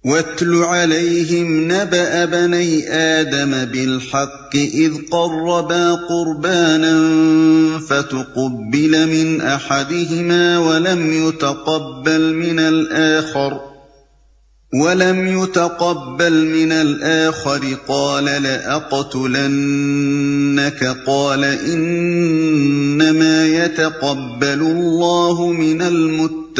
وَاتْلُ عَلَيْهِمْ نَبَأَ بَنَيْ آدَمَ بِالْحَقِّ إِذْ قَرَّبَا قُرْبَانًا فَتُقُبِّلَ مِنْ أَحَدِهِمَا وَلَمْ يُتَقَبَّلْ مِنَ الْآخَرِ قَالَ لَأَقْتُلَنَّكَ قَالَ إِنَّمَا يَتَقَبَّلُ اللَّهُ مِنَ الْمُتَّقِينَ۔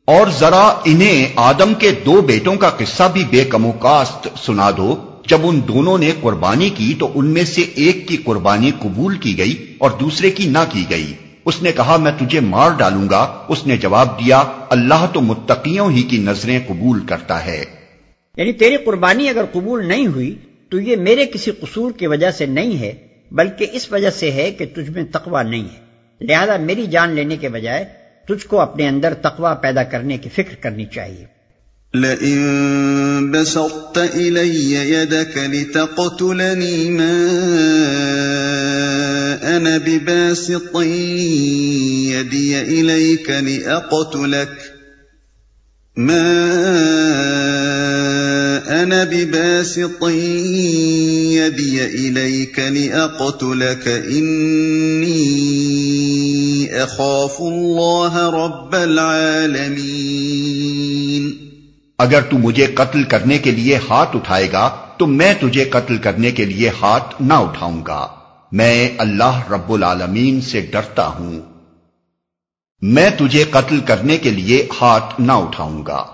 اور ذرا انہیں آدم کے 2 بیٹوں کا قصہ بھی بے کم و کاست سنا دو۔ جب ان دونوں نے قربانی کی تو ان میں سے ایک کی قربانی قبول کی گئی اور دوسرے کی نہ کی گئی۔ اس نے کہا میں تجھے مار ڈالوں گا، اس نے جواب دیا اللہ تو متقیوں ہی کی نظریں قبول کرتا ہے۔ یعنی تیری قربانی اگر قبول نہیں ہوئی تو یہ میرے کسی قصور کی وجہ سے نہیں ہے، بلکہ اس وجہ سے ہے کہ تجھ میں تقوی نہیں ہے، لہذا میری جان لینے کے بجائے تجھ کو اپنے اندر تقوی پیدا کرنے کی فکر کرنی چاہیے۔ لَئِن بَسَطتَ إِلَيَّ يَدَكَ لِتَقْتُلَنِي مَا أَنَا بِبَاسِطٍ يَدِيَ إِلَيْكَ لِأَقْتُلَكَ إِنِّي أَخَافُ اللَّهَ رَبَّ الْعَالَمِينَ۔ اگر تو مجھے قتل کرنے کے لیے ہاتھ اٹھائے گا تو میں تجھے قتل کرنے کے لیے ہاتھ نہ اٹھاؤں گا، میں اللہ رب العالمین سے ڈرتا ہوں، میں تجھے قتل کرنے کے لیے ہاتھ نہ اٹھاؤں گا۔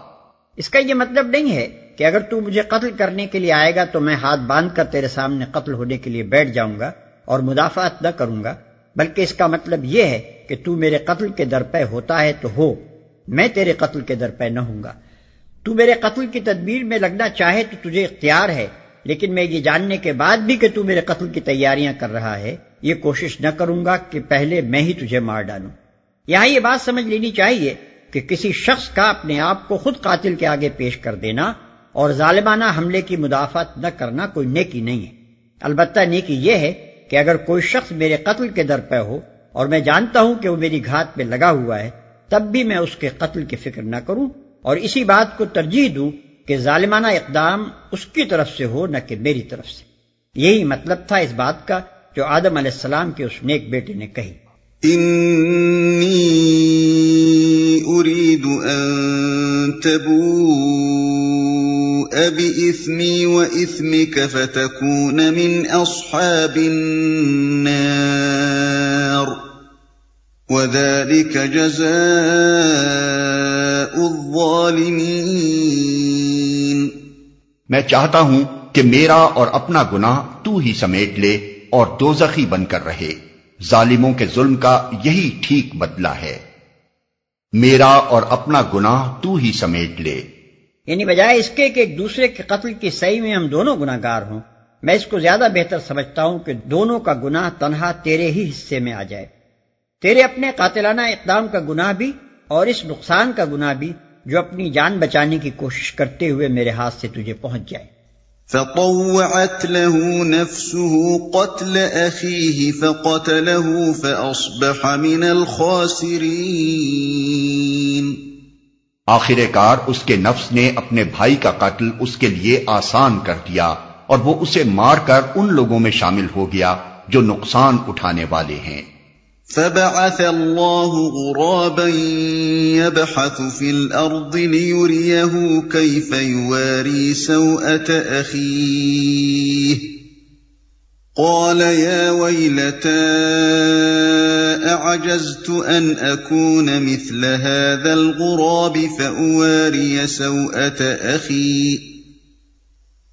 اس کا یہ مطلب نہیں ہے کہ اگر تو مجھے قتل کرنے کے لیے آئے گا تو میں ہاتھ باندھ کر تیرے سامنے قتل ہونے کے لیے بیٹھ جاؤں گا اور مدافعت نہ کروں گا، بلکہ اس کا مطلب یہ ہے کہ تو میرے قتل کے درپے ہوتا ہے تو ہو، میں تیرے قتل کے درپے نہ ہوں گا۔ تو میرے قتل کی تدبیر میں لگنا چاہے تو تجھے اختیار ہے، لیکن میں یہ جاننے کے بعد بھی کہ تو میرے قتل کی تیاریاں کر رہا ہے یہ کوشش نہ کروں گا کہ پہلے میں ہی تجھے مار ڈالوں۔ یہاں یہ بات سمجھ لینی چاہیے کہ کسی شخص کا اپنے آپ کو خود قاتل کے آگے پیش کر دینا اور ظالمانہ حملے کی مدافعت نہ کرنا کوئی نیکی نہیں ہے۔ البتہ نیکی یہ ہے کہ اگر کوئی شخص میرے قتل کے در پہ ہو اور میں جانتا ہوں کہ وہ میری گھات میں لگا ہوا ہے تب بھی میں اس کے قتل کی فکر نہ کروں اور اسی بات کو ترجیح دوں کہ ظالمانہ اقدام اس کی طرف سے ہو نہ کہ میری طرف سے۔ یہی مطلب تھا اس بات کا جو آدم علیہ السلام کے اس نیک بیٹے نے کہی، انی اريد ان تبوء بإثمي وإثمك فتكون من اصحاب النار وذلك جزاء الظالمین۔ میں چاہتا ہوں کہ میرا اور اپنا گناہ تو ہی سمیٹ لے اور دوزخی بن کر رہے، ظالموں کے ظلم کا یہی ٹھیک بدلہ ہے، میرا اور اپنا گناہ تو ہی سمیٹ لے۔ یعنی بجائے اس کے کہ ایک دوسرے کے قتل کی صحیح میں ہم دونوں گناہ گار ہوں، میں اس کو زیادہ بہتر سمجھتا ہوں کہ دونوں کا گناہ تنہا تیرے ہی حصے میں آ جائے، تیرے اپنے قاتلانہ اقدام کا گناہ بھی اور اس نقصان کا گناہ بھی جو اپنی جان بچانے کی کوشش کرتے ہوئے میرے ہاتھ سے تجھے پہنچ جائے۔ فطوعت له نفسه قتل أخيه فقتله فأصبح من الخاسرين۔ آخر کار اس کے نفس نے اپنے بھائی کا قتل اس کے لیے آسان کر دیا اور وہ اسے مار کر ان لوگوں میں شامل ہو گیا جو نقصان اٹھانے والے ہیں۔ فبعث الله غرابا يبحث في الأرض ليريه كيف يواري سوءة أخيه قال يا ويلتى أعجزت أن أكون مثل هذا الغراب فأواري سوءة أخي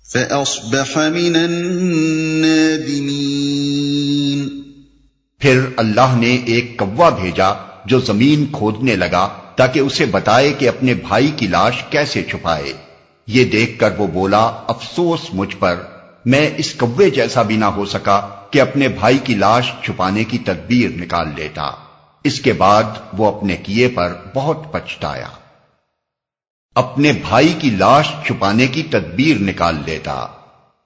فأصبح من النادمين۔ پھر اللہ نے ایک کوا بھیجا جو زمین کھودنے لگا تاکہ اسے بتائے کہ اپنے بھائی کی لاش کیسے چھپائے۔ یہ دیکھ کر وہ بولا افسوس مجھ پر، میں اس کوے جیسا بھی نہ ہو سکا کہ اپنے بھائی کی لاش چھپانے کی تدبیر نکال لیتا۔ اس کے بعد وہ اپنے کیے پر بہت پچھتایا، اپنے بھائی کی لاش چھپانے کی تدبیر نکال لیتا۔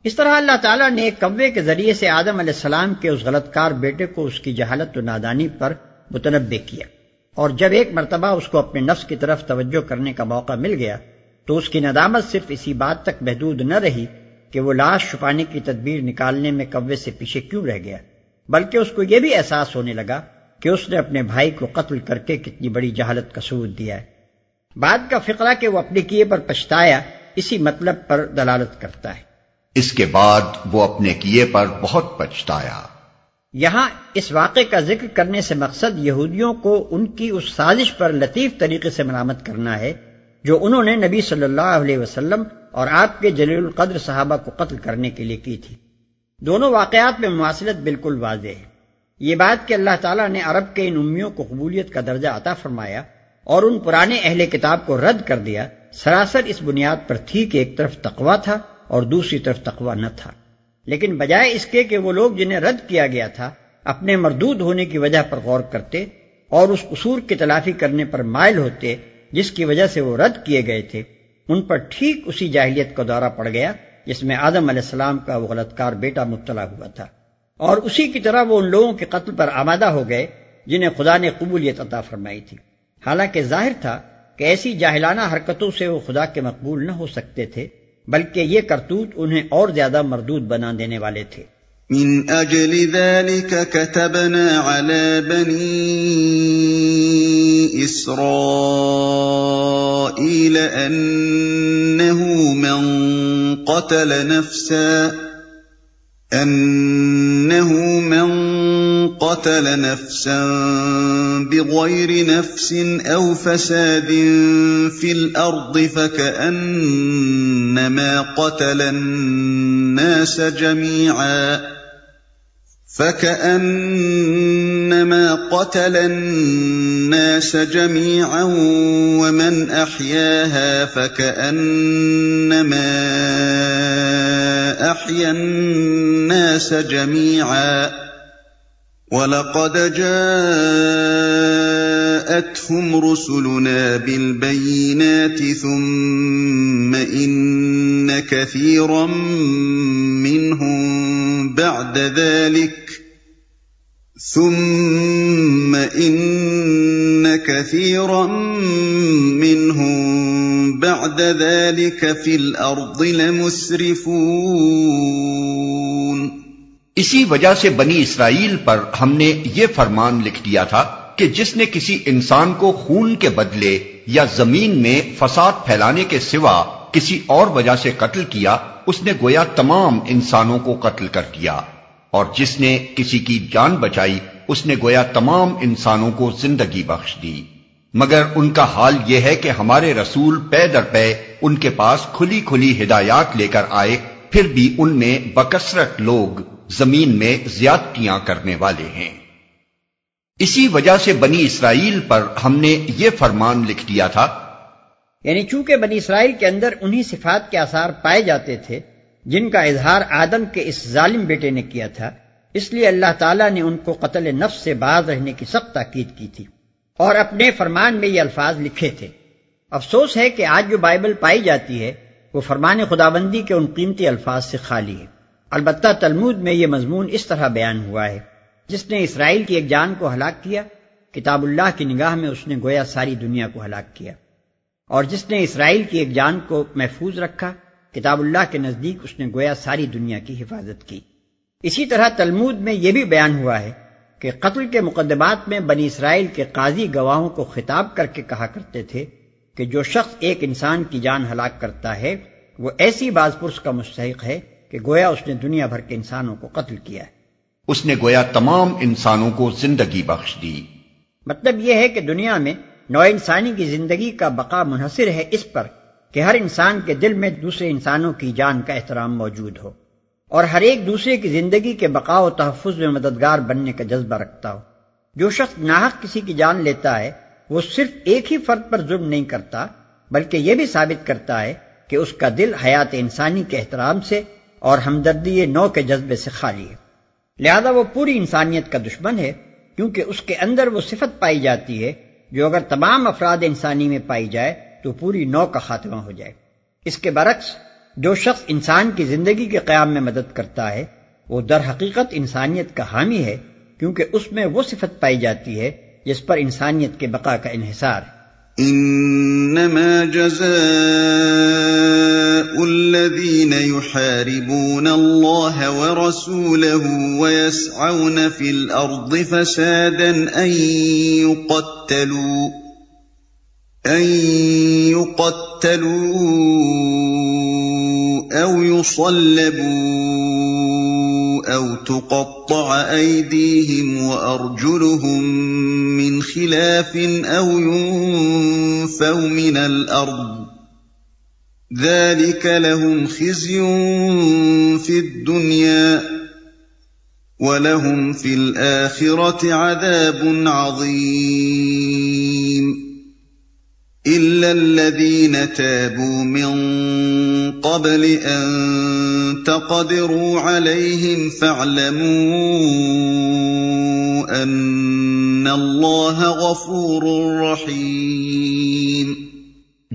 اس طرح اللہ تعالیٰ نے ایک کوے کے ذریعے سے آدم علیہ السلام کے اس غلط کار بیٹے کو اس کی جہالت و نادانی پر متنبہ کیا اور جب ایک مرتبہ اس کو اپنے نفس کی طرف توجہ کرنے کا موقع مل گیا تو اس کی ندامت صرف اسی بات تک محدود نہ رہی کہ وہ لاش چھپانے کی تدبیر نکالنے میں کوے سے پیچھے کیوں رہ گیا، بلکہ اس کو یہ بھی احساس ہونے لگا کہ اس نے اپنے بھائی کو قتل کر کے کتنی بڑی جہالت کا ثبوت دیا ہے۔ بعد کا فقرہ کہ وہ اپنے کیے پر پچھتایا اسی مطلب پر دلالت کرتا ہے۔ اس کے بعد وہ اپنے کیے پر بہت پچھتایا۔ یہاں اس واقعے کا ذکر کرنے سے مقصد یہودیوں کو ان کی اس سازش پر لطیف طریقے سے ملامت کرنا ہے جو انہوں نے نبی صلی اللہ علیہ وسلم اور آپ کے جلیل القدر صحابہ کو قتل کرنے کے لیے کی تھی۔ دونوں واقعات میں مماثلت بالکل واضح ہے۔ یہ بات کہ اللہ تعالیٰ نے عرب کے ان امیوں کو قبولیت کا درجہ عطا فرمایا اور ان پرانے اہل کتاب کو رد کر دیا، سراسر اس بنیاد پر تھی کہ ایک طرف تقویٰ تھا اور دوسری طرف تقویٰ نہ تھا، لیکن بجائے اس کے کہ وہ لوگ جنہیں رد کیا گیا تھا اپنے مردود ہونے کی وجہ پر غور کرتے اور اس قصور کی تلافی کرنے پر مائل ہوتے جس کی وجہ سے وہ رد کیے گئے تھے، ان پر ٹھیک اسی جاہلیت کا دورہ پڑ گیا جس میں آدم علیہ السلام کا وہ غلط کار بیٹا مبتلا ہوا تھا، اور اسی کی طرح وہ ان لوگوں کے قتل پر آمادہ ہو گئے جنہیں خدا نے قبولیت عطا فرمائی تھی، حالانکہ ظاہر تھا کہ ایسی جاہلانہ حرکتوں سے وہ خدا کے مقبول نہ ہو سکتے تھے، بلکہ یہ کرتوت انہیں اور زیادہ مردود بنا دینے والے تھے۔ من اجل ذلك كتبنا على بني اسرائيل انه من قتل نفسا بغير نفس او فساد في الارض فكأنما قتل الناس جميعا ومن أحياها فكأنما أحيا الناس جميعا وَلَقَدْ جَاءَتْهُمْ رُسُلُنَا بِالْبَيِّنَاتِ ثُمَّ إِنَّ كَثِيرًا مِّنْهُمْ بَعْدَ ذَلِكَ فِي الْأَرْضِ لَمُسْرِفُونَ۔ اسی وجہ سے بنی اسرائیل پر ہم نے یہ فرمان لکھ دیا تھا کہ جس نے کسی انسان کو خون کے بدلے یا زمین میں فساد پھیلانے کے سوا کسی اور وجہ سے قتل کیا، اس نے گویا تمام انسانوں کو قتل کر دیا، اور جس نے کسی کی جان بچائی اس نے گویا تمام انسانوں کو زندگی بخش دی۔ مگر ان کا حال یہ ہے کہ ہمارے رسول پے در پے ان کے پاس کھلی کھلی ہدایات لے کر آئے، پھر بھی ان میں بکثرت لوگ زمین میں زیادتیاں کرنے والے ہیں۔ اسی وجہ سے بنی اسرائیل پر ہم نے یہ فرمان لکھ دیا تھا، یعنی چونکہ بنی اسرائیل کے اندر انہی صفات کے آثار پائے جاتے تھے جن کا اظہار آدم کے اس ظالم بیٹے نے کیا تھا، اس لیے اللہ تعالیٰ نے ان کو قتل نفس سے باز رہنے کی سخت تاکید کی تھی اور اپنے فرمان میں یہ الفاظ لکھے تھے۔ افسوس ہے کہ آج جو بائبل پائی جاتی ہے وہ فرمان خداوندی کے ان قیمتی الفاظ سے خالی ہے۔ البتہ تلمود میں یہ مضمون اس طرح بیان ہوا ہے، جس نے اسرائیل کی ایک جان کو ہلاک کیا، کتاب اللہ کی نگاہ میں اس نے گویا ساری دنیا کو ہلاک کیا، اور جس نے اسرائیل کی ایک جان کو محفوظ رکھا، کتاب اللہ کے نزدیک اس نے گویا ساری دنیا کی حفاظت کی۔ اسی طرح تلمود میں یہ بھی بیان ہوا ہے کہ قتل کے مقدمات میں بنی اسرائیل کے قاضی گواہوں کو خطاب کر کے کہا کرتے تھے کہ جو شخص ایک انسان کی جان ہلاک کرتا ہے وہ ایسی باز پرس کا مستحق ہے کہ گویا اس نے دنیا بھر کے انسانوں کو قتل کیا ہے۔ اس نے گویا تمام انسانوں کو زندگی بخش دی۔ مطلب یہ ہے کہ دنیا میں نوع انسانی کی زندگی کا بقا منحصر ہے اس پر کہ ہر انسان کے دل میں دوسرے انسانوں کی جان کا احترام موجود ہو اور ہر ایک دوسرے کی زندگی کے بقا و تحفظ میں مددگار بننے کا جذبہ رکھتا ہو۔ جو شخص ناحق کسی کی جان لیتا ہے وہ صرف ایک ہی فرد پر ظلم نہیں کرتا بلکہ یہ بھی ثابت کرتا ہے کہ اس کا دل حیات انسانی کے احترام سے اور ہمدردی نو کے جذبے سے خالی ہے، لہذا وہ پوری انسانیت کا دشمن ہے، کیونکہ اس کے اندر وہ صفت پائی جاتی ہے جو اگر تمام افراد انسانی میں پائی جائے تو پوری نو کا خاتمہ ہو جائے۔ اس کے برعکس جو شخص انسان کی زندگی کے قیام میں مدد کرتا ہے وہ در حقیقت انسانیت کا حامی ہے، کیونکہ اس میں وہ صفت پائی جاتی ہے جس پر انسانیت کے بقا کا انحصار ہے۔ انما جزاء الذين يحاربون الله ورسوله ويسعون في الارض فسادا ان يقتلوا او يصلبوا او تقطع ايديهم وارجلهم من خلاف او ينفوا من الارض ذلك لهم خزي في الدنيا ولهم في الآخرة عذاب عظيم إلا الذين تابوا من قبل أن تقدروا عليهم فاعلموا أن الله غفور رحيم۔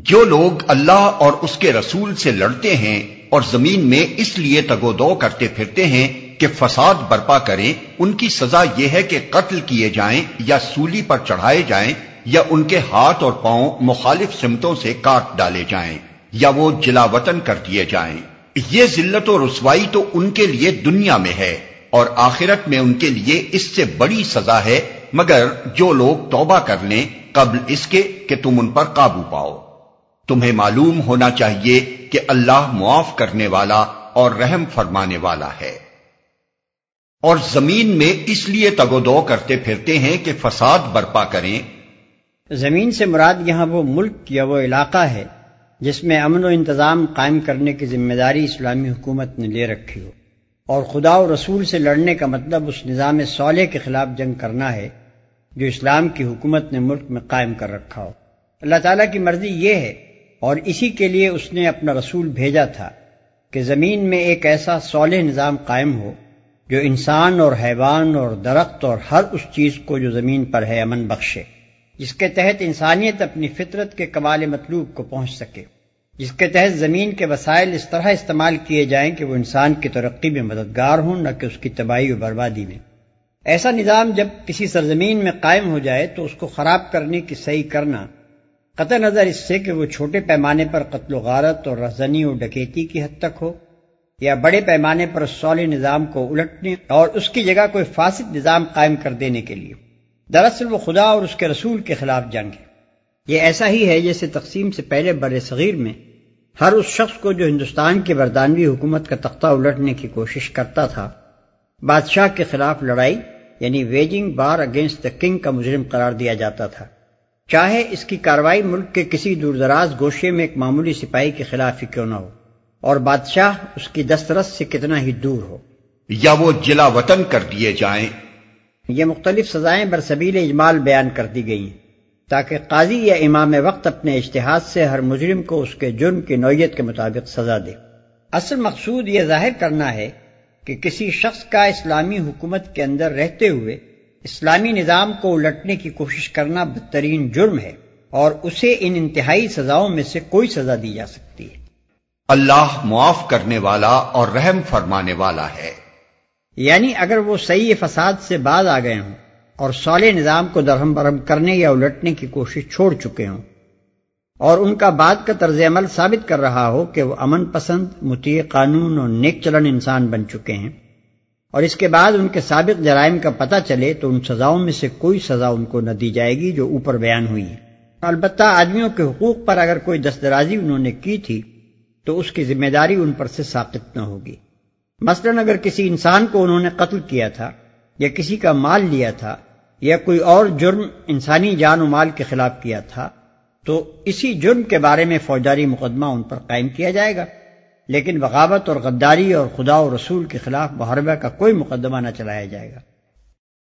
جو لوگ اللہ اور اس کے رسول سے لڑتے ہیں اور زمین میں اس لیے تگ و دو کرتے پھرتے ہیں کہ فساد برپا کریں، ان کی سزا یہ ہے کہ قتل کیے جائیں یا سولی پر چڑھائے جائیں یا ان کے ہاتھ اور پاؤں مخالف سمتوں سے کاٹ ڈالے جائیں یا وہ جلا وطن کر دیے جائیں۔ یہ ذلت و رسوائی تو ان کے لیے دنیا میں ہے اور آخرت میں ان کے لیے اس سے بڑی سزا ہے، مگر جو لوگ توبہ کر لیں قبل اس کے کہ تم ان پر قابو پاؤ۔ تمہیں معلوم ہونا چاہیے کہ اللہ معاف کرنے والا اور رحم فرمانے والا ہے۔ اور زمین میں اس لیے تگ و دو کرتے پھرتے ہیں کہ فساد برپا کریں۔ زمین سے مراد یہاں وہ ملک یا وہ علاقہ ہے جس میں امن و انتظام قائم کرنے کی ذمہ داری اسلامی حکومت نے لے رکھی ہو، اور خدا و رسول سے لڑنے کا مطلب اس نظام صالح کے خلاف جنگ کرنا ہے جو اسلام کی حکومت نے ملک میں قائم کر رکھا ہو۔ اللہ تعالیٰ کی مرضی یہ ہے اور اسی کے لیے اس نے اپنا رسول بھیجا تھا کہ زمین میں ایک ایسا صالح نظام قائم ہو جو انسان اور حیوان اور درخت اور ہر اس چیز کو جو زمین پر ہے امن بخشے، جس کے تحت انسانیت اپنی فطرت کے کمال مطلوب کو پہنچ سکے، جس کے تحت زمین کے وسائل اس طرح استعمال کیے جائیں کہ وہ انسان کی ترقی میں مددگار ہوں، نہ کہ اس کی تباہی و بربادی میں۔ ایسا نظام جب کسی سرزمین میں قائم ہو جائے تو اس کو خراب کرنے کی صحیح کرنا، قطع نظر اس سے کہ وہ چھوٹے پیمانے پر قتل و غارت اور رہزنی و ڈکیتی کی حد تک ہو یا بڑے پیمانے پر صالح نظام کو الٹنے اور اس کی جگہ کوئی فاسد نظام قائم کر دینے کے لیے، دراصل وہ خدا اور اس کے رسول کے خلاف جنگ ہے۔ یہ ایسا ہی ہے جیسے تقسیم سے پہلے بر صغیر میں ہر اس شخص کو جو ہندوستان کی برطانوی حکومت کا تختہ الٹنے کی کوشش کرتا تھا بادشاہ کے خلاف لڑائی یعنی waging bar against the king کا مجرم قرار دیا جاتا تھا، چاہے اس کی کارروائی ملک کے کسی دور دراز گوشے میں ایک معمولی سپاہی کے خلاف ہی کیوں نہ ہو، اور بادشاہ اس کی دسترس سے کتنا ہی دور ہو، یا وہ جلا وطن کر دیے جائیں۔ یہ مختلف سزائیں برسبیل اجمال بیان کر دی گئی ہیں تاکہ قاضی یا امام وقت اپنے اجتہاد سے ہر مجرم کو اس کے جرم کی نوعیت کے مطابق سزا دے۔ اصل مقصود یہ ظاہر کرنا ہے کہ کسی شخص کا اسلامی حکومت کے اندر رہتے ہوئے اسلامی نظام کو الٹنے کی کوشش کرنا بدترین جرم ہے اور اسے ان انتہائی سزاؤں میں سے کوئی سزا دی جا سکتی ہے۔ اللہ معاف کرنے والا اور رحم فرمانے والا ہے۔ یعنی اگر وہ صحیح فساد سے باز آ گئے ہوں اور صالح نظام کو درہم برہم کرنے یا الٹنے کی کوشش چھوڑ چکے ہوں اور ان کا بعد کا طرز عمل ثابت کر رہا ہو کہ وہ امن پسند، مطیع قانون اور نیک چلن انسان بن چکے ہیں، اور اس کے بعد ان کے سابق جرائم کا پتہ چلے تو ان سزاؤں میں سے کوئی سزا ان کو نہ دی جائے گی جو اوپر بیان ہوئی ہے۔ البتہ آدمیوں کے حقوق پر اگر کوئی دستدرازی انہوں نے کی تھی تو اس کی ذمہ داری ان پر سے ساقط نہ ہوگی۔ مثلا اگر کسی انسان کو انہوں نے قتل کیا تھا یا کسی کا مال لیا تھا یا کوئی اور جرم انسانی جان و مال کے خلاف کیا تھا تو اسی جرم کے بارے میں فوجداری مقدمہ ان پر قائم کیا جائے گا، لیکن بغاوت اور غداری اور خدا و رسول کے خلاف محاربہ کا کوئی مقدمہ نہ چلایا جائے گا۔